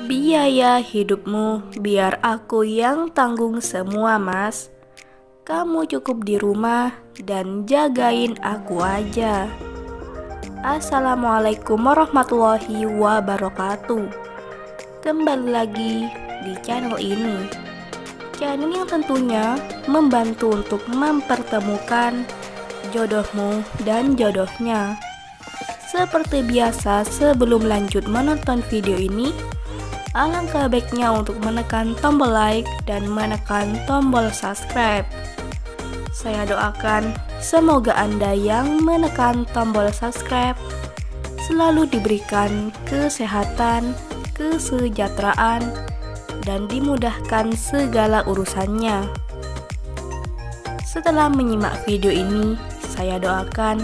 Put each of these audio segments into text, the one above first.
Biaya hidupmu biar aku yang tanggung semua, Mas. Kamu cukup di rumah dan jagain aku aja. Assalamualaikum warahmatullahi wabarakatuh. Kembali lagi di channel ini. Channel yang tentunya membantu untuk mempertemukan jodohmu dan jodohnya. Seperti biasa, sebelum lanjut menonton video ini, alangkah baiknya untuk menekan tombol like dan menekan tombol subscribe. Saya doakan semoga Anda yang menekan tombol subscribe selalu diberikan kesehatan, kesejahteraan, dan dimudahkan segala urusannya. Setelah menyimak video ini, saya doakan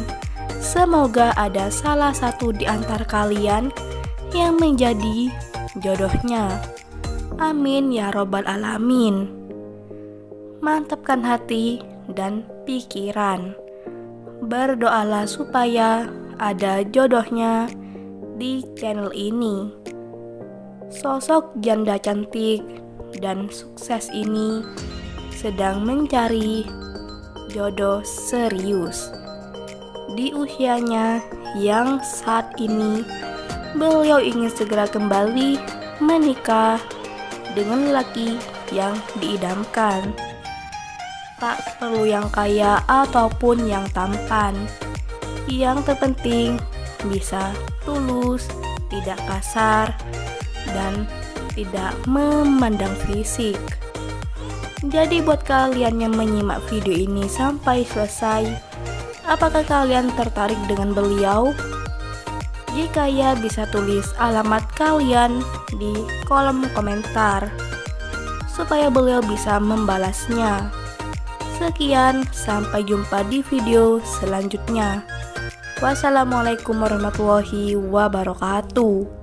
semoga ada salah satu di antara kalian yang menjadi jodohnya. Amin ya robbal alamin. Mantapkan hati dan pikiran. Berdoalah supaya ada jodohnya di channel ini. Sosok janda cantik dan sukses ini sedang mencari jodoh serius. Di usianya yang saat ini, beliau ingin segera kembali menikah dengan lelaki yang diidamkan. Tak perlu yang kaya ataupun yang tampan. Yang terpenting bisa tulus, tidak kasar, dan tidak memandang fisik. Jadi buat kalian yang menyimak video ini sampai selesai, apakah kalian tertarik dengan beliau? Jika ya, bisa tulis alamat kalian di kolom komentar supaya beliau bisa membalasnya. Sekian, sampai jumpa di video selanjutnya. Wassalamualaikum warahmatullahi wabarakatuh.